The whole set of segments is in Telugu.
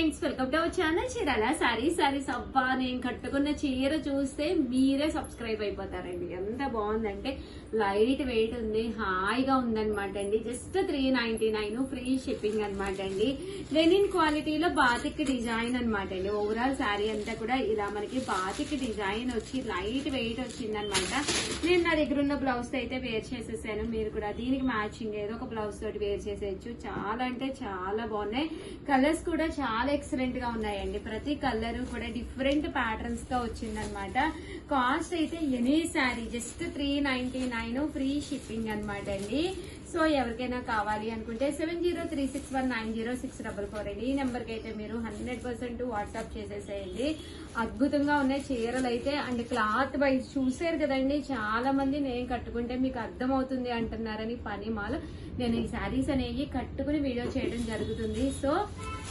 Friends, welcome to our channel Chirala saris. అబ్బా, నేను కట్టుకున్న చీర చూస్తే మీరే సబ్స్క్రైబ్ అయిపోతారండి. ఎంత బాగుందంటే లైట్ వెయిట్ ఉంది, హాయిగా ఉందన్నమాట అండి. జస్ట్ 399 ఫ్రీ షిప్పింగ్ అనమాట అండి. లెనిన్ క్వాలిటీలో బాతిక్ డిజైన్ అనమాట అండి. ఓవరాల్ శారీ అంతా కూడా ఇలా మనకి బాతిక్ డిజైన్ వచ్చి లైట్ వెయిట్ వచ్చిందనమాట. నేను నా దగ్గర ఉన్న బ్లౌజ్ తో అయితే వేర్ చేసేసాను. మీరు కూడా దీనికి మ్యాచింగ్ ఏదో ఒక బ్లౌజ్ తోటి వేర్ చేసేయచ్చు. చాలా అంటే చాలా బాగున్నాయి. కలర్స్ కూడా చాలా ఎక్సలెంట్ గా ఉన్నాయండి. ప్రతి కలర్ కూడా డిఫరెంట్ ప్యాటర్న్స్ తో వచ్చిందనమాట. కాస్ట్ అయితే any sari just 399 free shipping అనమాట అండి. సో ఎవరికైనా కావాలి అనుకుంటే 7036190644 అండి. ఈ నెంబర్ కి అయితే మీరు 100% వాట్సాప్ చేసేసేయండి. అద్భుతంగా ఉన్నాయి చీరలు అయితే. అండ్ క్లాత్ వైజ్ చూసారు కదండి, చాలా మంది నేను కట్టుకుంటే మీకు అర్థమవుతుంది అంటున్నారని పనిమాల నేను ఈ శారీస్ అనేవి కట్టుకుని వీడియో చేయడం జరుగుతుంది. సో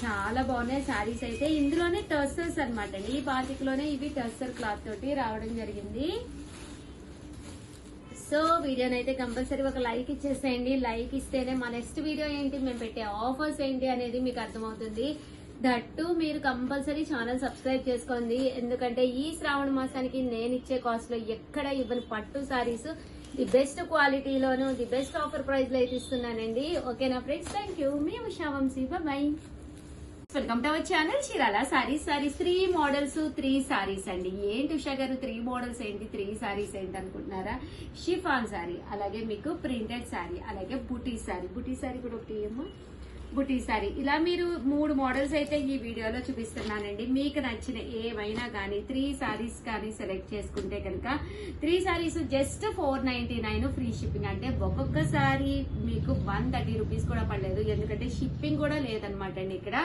చాలా బాగున్నాయి శారీస్ అయితే. ఇందులోనే టర్సర్స్ అనమాట అండి. ఈ పార్టిక్లోనే ఇవి టర్సర్ క్లాత్ తోటి రావడం జరిగింది. సో వీడియోనైతే కంపల్సరీ ఒక లైక్ ఇచ్చేసేయండి. లైక్ ఇస్తేనే మా నెక్స్ట్ వీడియో ఏంటి, మేము పెట్టే ఆఫర్స్ ఏంటి అనేది మీకు అర్థమవుతుంది. దట్టు మీరు కంపల్సరీ ఛానల్ సబ్స్క్రైబ్ చేసుకోండి. ఎందుకంటే ఈ శ్రావణ మాసానికి నేను ఇచ్చే కాస్ట్ లో ఎక్కడ ఇవ్వని పట్టు సారీస్ ది బెస్ట్ క్వాలిటీలోను ది బెస్ట్ ఆఫర్ ప్రైస్ లో అయితే ఇస్తున్నానండి. ఓకేనా ఫ్రెండ్స్, థ్యాంక్ యూ. మీ Usha Vamshi, bye. Welcome to our channel Chirala sarees. 3 models 3 sarees అండి. ఏంటి ఉషా గారు 3 మోడల్స్ ఏంటి 3 సారీస్ ఏంటి అనుకుంటున్నారా? షిఫాన్ సారీ, అలాగే మీకు ప్రింటెడ్ సారీ, అలాగే బుటీ సారీ కూడా ఒకటి ఏమో బుటీ సారీ. ఇలా మీరు 3 మోడల్స్ అయితే ఈ వీడియోలో చూపిస్తున్నానండి. మీకు నచ్చిన ఏవైనా కానీ 3 సారీస్ కానీ సెలెక్ట్ చేసుకుంటే కనుక 3 సారీస్ జస్ట్ 499 ఫ్రీ షిప్పింగ్. అంటే ఒక్కొక్క సారీ మీకు 130 రూపీస్ కూడా పడలేదు, ఎందుకంటే షిప్పింగ్ కూడా లేదనమాట అండి ఇక్కడ.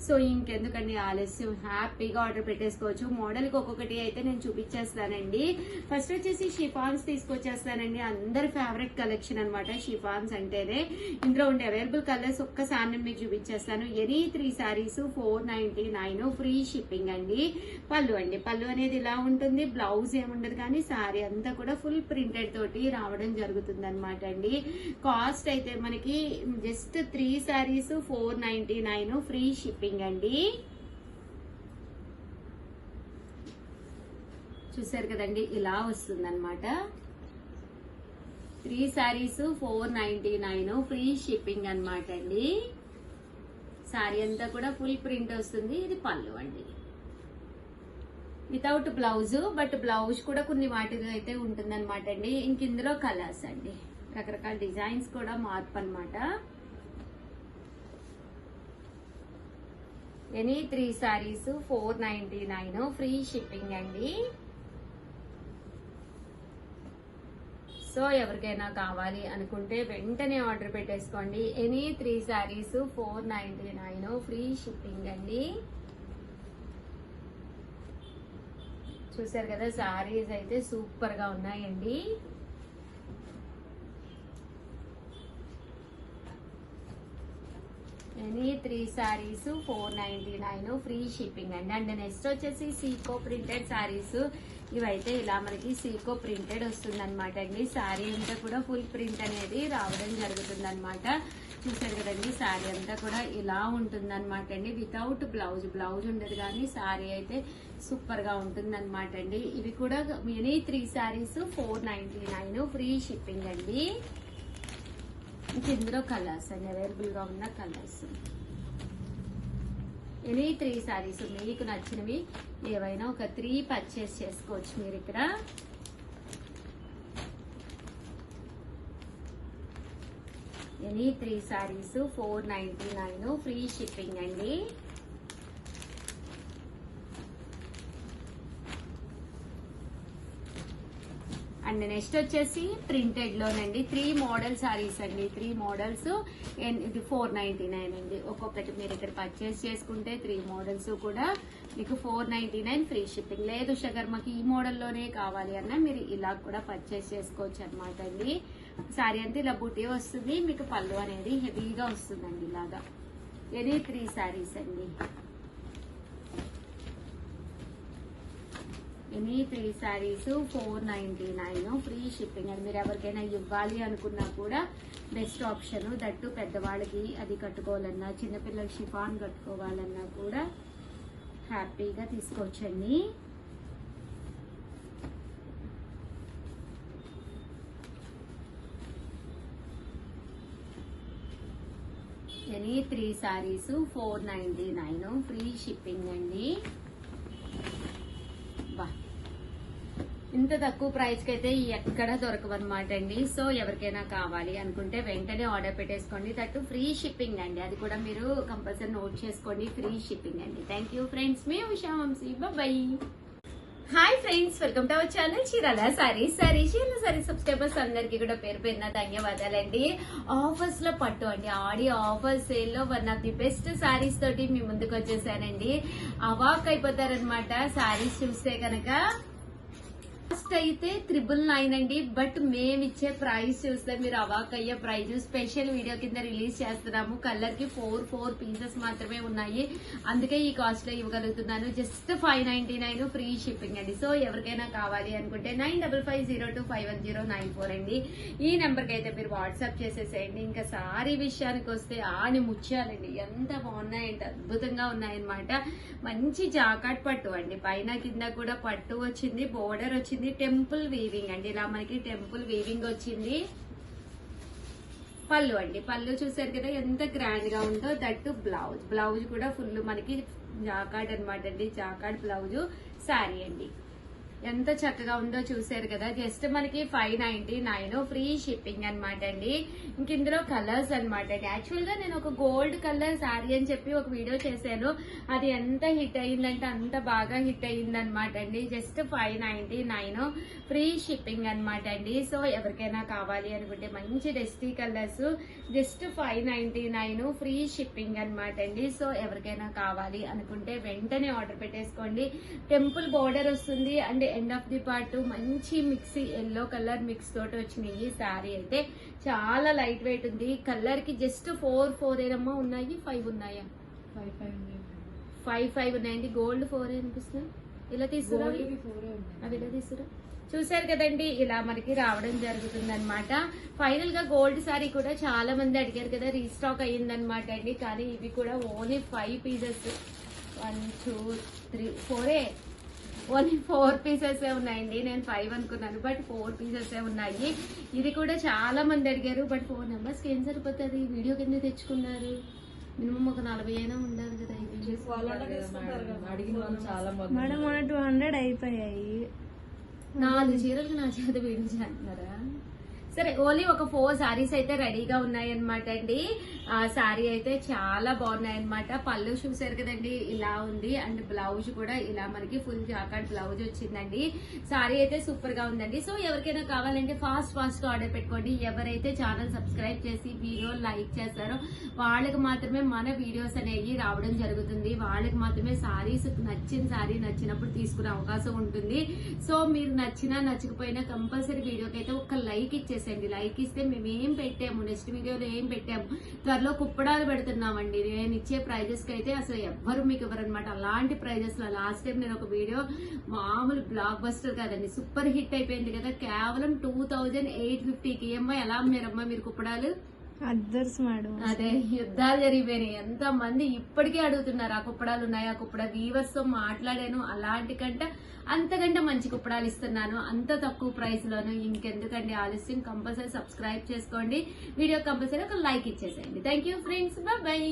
సో ఇంకెందుకండి ఆలస్యం, హ్యాపీగా ఆర్డర్ పెట్టేసుకోవచ్చు. మోడల్ కి ఒక్కొక్కటి అయితే నేను చూపించేస్తానండి. ఫస్ట్ వచ్చేసి షిఫాన్స్ తీసుకొచ్చేస్తానండి. అందరి ఫేవరెట్ కలెక్షన్ అనమాట షిఫాన్స్ అంటేనే. ఇందులో ఉండే అవైలబుల్ కలర్స్ ఒక్కసారి మీకు చూపించేస్తాను. ఎనీ 3 సారీస్ 499 ఫ్రీ షిప్పింగ్ అండి. పళ్ళు అండి, పళ్ళు అనేది ఇలా ఉంటుంది. బ్లౌజ్ ఏముండదు కానీ సారీ అంతా కూడా ఫుల్ ప్రింటెడ్ తోటి రావడం జరుగుతుంది అనమాట అండి. కాస్ట్ అయితే మనకి జస్ట్ 3 సారీస్ 499 ఫ్రీ షిప్పింగ్ అండి. చూసారు కదండి, ఇలా వస్తుంది అనమాట. 3 సారీస్ 499 ఫ్రీ షిప్పింగ్ అనమాట అండి. సారీ అంతా కూడా ఫుల్ ప్రింట్ వస్తుంది. ఇది పళ్ళు అండి, వితౌట్ బ్లౌజ్. బట్ బ్లౌజ్ కూడా కొన్ని వాటిలో అయితే ఉంటుంది అనమాట అండి. ఇంక ఇందులో కలర్స్ అండి, రకరకాల డిజైన్స్ కూడా మార్పు అనమాట. ఎనీ 3 సారీస్ 499 ఫ్రీ షిప్పింగ్ అండి. సో ఎవరికైనా కావాలి అనుకుంటే వెంటనే ఆర్డర్ పెట్టేసుకోండి. ఎనీ 3 సారీస్ 499 ఫ్రీ షిప్పింగ్ అండి. చూసారు కదా, సారీస్ అయితే సూపర్ గా ఉన్నాయండి. ఎనీ 3 సారీస్ 499 ఫ్రీ షిప్పింగ్ అండి. అండ్ నెక్స్ట్ వచ్చేసి సీకో ప్రింటెడ్ సారీస్. ఇవైతే ఇలా మనకి సీకో ప్రింటెడ్ వస్తుంది అనమాట అండి. శారీ అంతా కూడా ఫుల్ ప్రింట్ అనేది రావడం జరుగుతుంది అనమాట. చూసారు కదండి, శారీ అంతా కూడా ఇలా ఉంటుంది అనమాట అండి. వితౌట్ బ్లౌజ్, బ్లౌజ్ ఉండదు కానీ శారీ అయితే సూపర్ గా ఉంటుంది అనమాట అండి. ఇవి కూడా ఎనీ 3 సారీస్ 499 ఫ్రీ షిప్పింగ్ అండి. ఇందులో కలర్స్ అండి, అవైలబుల్ గా ఉన్న కలర్స్. ఎనీ 3 సారీస్ మీకు నచ్చినవి ఏవైనా ఒక 3 పర్చేస్ చేసుకోవచ్చు మీరు ఇక్కడ. ఎనీ 3 సారీస్ 499 ఫ్రీ షిప్పింగ్ అండి. అండ్ నెక్స్ట్ వచ్చేసి ప్రింటెడ్ లోనండి 3 మోడల్ సారీస్ అండి. 3 మోడల్స్ ఇది 499 అండి. ఒక్కొక్కటి మీరు ఇక్కడ పర్చేస్ చేసుకుంటే 3 మోడల్స్ కూడా మీకు 499 ఫ్రీ షిప్పింగ్. లేదు షగర్ మాకు ఈ మోడల్లోనే కావాలి అన్న మీరు ఇలా కూడా పర్చేస్ చేసుకోవచ్చు అనమాట అండి. సారీ అంతా ఇలా బుటీ వస్తుంది, మీకు పళ్ళు అనేది హెవీగా వస్తుందండి ఇలాగా. ఎనీ 3 సారీస్ అండి. ఎనీ 3 సారీస్ 499 ఫ్రీ షిప్పింగ్ అండి. మీరు ఎవరికైనా ఇవ్వాలి అనుకున్నా కూడా బెస్ట్ ఆప్షన్. దట్టు పెద్దవాళ్ళకి అది కట్టుకోవాలన్నా, చిన్నపిల్లలకి షిఫాన్ కట్టుకోవాలన్నా కూడా హ్యాపీగా తీసుకోవచ్చండి. ఎనీ 3 సారీస్ 499 ఫ్రీ షిప్పింగ్ అండి. బా ఇంత తక్కువ ప్రైస్ కి అయితే ఎక్కడ దొరకవన్నమాట అండి. సో ఎవరికైనా కావాలి అనుకుంటే వెంటనే ఆర్డర్ పెట్టేసుకోండి. దట్టు ఫ్రీ షిప్పింగ్ అండి. అది కూడా మీరు కంపల్సరీ నోట్ చేసుకోండి. ఫ్రీ షిప్పింగ్ అండి. Thank you friends. మీ Usha Vamsi. Bye. Hi friends, welcome to our channel Chirala sarees. Chirala sarees subscribers అందరికి కూడా పేరు పేరున ధన్యవాదాలండి. ఆఫర్స్ లో పట్టు అండి. ఆడి ఆఫర్ సేల్ లో one of the best sarees తోటి మీ ముందుకు వచ్చేసానండి. అవాక్ అయిపోతారనమాట సారీస్ చూస్తే కనుక. ఫస్ట్ అయితే 999 అండి. బట్ మేమిచ్చే ప్రైస్ చూస్తే మీరు అవాక్ అయ్యే ప్రైస్. స్పెషల్ వీడియో కింద రిలీజ్ చేస్తున్నాము. కలర్ కి 4 పీసెస్ మాత్రమే ఉన్నాయి, అందుకే ఈ కాస్ట్ లో ఇవ్వగలుగుతున్నాను. జస్ట్ 599 ఫ్రీ షిప్పింగ్ అండి. సో ఎవరికైనా కావాలి అనుకుంటే 9550251094 అండి. ఈ నెంబర్ కి అయితే మీరు వాట్సాప్ చేసేసేయండి. ఇంకా సారీ విషయానికి వస్తే ఆని ముత్యాలండి ఎంత బాగున్నాయంటే అద్భుతంగా ఉన్నాయన్నమాట. మంచి జాకాట్ పట్టు అండి. పైన కింద కూడా పట్టు వచ్చింది, బోర్డర్ వచ్చింది, టెంపుల్ వీవింగ్ అండి. ఇలా మనకి టెంపుల్ వీవింగ్ వచ్చింది. పళ్ళు అండి. పళ్ళు చూసారు కదా ఎంత గ్రాండ్ గా ఉందో. దట్టు బ్లౌజ్ కూడా ఫుల్ మనకి జాకాట్ అనమాట అండి. జాకాట్ బ్లౌజ్ శారీ అండి. ఎంత చక్కగా ఉందో చూసారు కదా. జస్ట్ మనకి 599 ఫ్రీ షిప్పింగ్ అనమాట అండి. ఇంక ఇందులో కలర్స్ అనమాట అండి. యాక్చువల్ గా నేను ఒక గోల్డ్ కలర్ శారీ అని చెప్పి ఒక వీడియో చేశాను. అది ఎంత హిట్ అయిందంటే అంత బాగా హిట్ అయింది అనమాట అండి. జస్ట్ 599 ఫ్రీ షిప్పింగ్ అనమాట అండి. సో ఎవరికైనా కావాలి అనుకుంటే మంచి dusty colours just 599 free shipping అనమాట అండి. సో ఎవరికైనా కావాలి అనుకుంటే వెంటనే ఆర్డర్ పెట్టేసుకోండి. టెంపుల్ బోర్డర్ వస్తుంది and end of the part మంచి మిక్సీ ఎల్లో కలర్ మిక్స్ తోటి వచ్చినాయి. ఈ శారీ అయితే చాలా లైట్ వెయిట్ ఉంది. కలర్ కి జస్ట్ 4 ఏమో ఉన్నాయి. 5 ఉన్నాయా? 5 ఉన్నాయండి. గోల్డ్ 4 అనిపిస్తుంది. ఇలా తీసుకురా, అవి ఇలా తీసుకురా. చూసారు కదండి, ఇలా మనకి రావడం జరుగుతుంది అనమాట. ఫైనల్ గా గోల్డ్ సారీ కూడా చాలా మంది అడిగారు కదా, రీస్టాక్ అయ్యిందనమాట అండి. కానీ ఇవి కూడా ఓన్లీ 5 పీసెస్. 1 2 3 4 ఓన్లీ 4 పీసెస్ ఉన్నాయండి. నేను 5 అనుకున్నాను, బట్ 4 పీసెస్ ఉన్నాయి. ఇది కూడా చాలా మంది అడిగారు, బట్ 4 నెంబర్స్కి ఏం సరిపోతుంది? వీడియో కింద తెచ్చుకున్నారు. మినిమం ఒక 40 అయినా ఉండాలి కదా. మేడం 200 అయిపోయాయి. 4 చీరలకు నా చేత వీడియో చేస్తున్నారా? సరే, ఓన్లీ ఒక 4 సారీస్ అయితే రెడీగా ఉన్నాయన్నమాట అండి. ఆ సారీ అయితే చాలా బాగున్నాయన్నమాట. పళ్ళు చూసారు కదండి, ఇలా ఉంది. అండ్ బ్లౌజ్ కూడా ఇలా మనకి ఫుల్ జాకాట్ బ్లౌజ్ వచ్చిందండి. సారీ అయితే సూపర్ గా ఉందండి. సో ఎవరికైనా కావాలంటే ఫాస్ట్ గా ఆర్డర్ పెట్టుకోండి. ఎవరైతే ఛానల్ సబ్స్క్రైబ్ చేసి వీడియో లైక్ చేస్తారో వాళ్ళకి మాత్రమే మన వీడియోస్ అనేవి రావడం జరుగుతుంది. వాళ్ళకి మాత్రమే సారీస్ నచ్చిన సారీ నచ్చినప్పుడు తీసుకునే అవకాశం ఉంటుంది. సో మీరు నచ్చినా నచ్చకపోయినా కంపల్సరీ వీడియోకి అయితే ఒక లైక్ ఇచ్చేసి లైక్ ఇస్తే మేము ఏం పెట్టాము, నెక్స్ట్ వీడియోలో ఏం పెట్టాము, త్వరలో కుప్పడాలు పెడుతున్నామండి. నేను ఇచ్చే ప్రైజెస్ కి అయితే అసలు ఎవ్వరు మీకు ఇవ్వరనమాట. అలాంటి ప్రైజెస్ లో లాస్ట్ టైం నేను ఒక వీడియో మామూలు బ్లాక్ బస్టర్ కాదండి, సూపర్ హిట్ అయిపోయింది కదా. కేవలం 2850కి. ఏమ్మా ఎలా అమ్మారమ్మా మీరు కుప్పడాలు? Others madam. అదే యుద్ధాలు జరిగిపోయినాయి. ఎంత మంది ఇప్పటికే అడుగుతున్నారు ఆ కుప్పడాలు ఉన్నాయి, ఆ కుప్పడా. వీవర్స్ తో మాట్లాడాను, అలాంటి కంటే అంతకంటే మంచి కుప్పడాలు ఇస్తున్నాను అంత తక్కువ ప్రైస్ లోను. ఇంకెందుకండి ఆలస్యం, కంపల్సరీ సబ్స్క్రైబ్ చేసుకోండి. వీడియో కంపల్సరీ ఒక లైక్ ఇచ్చేసేయండి. Thank you friends, bye.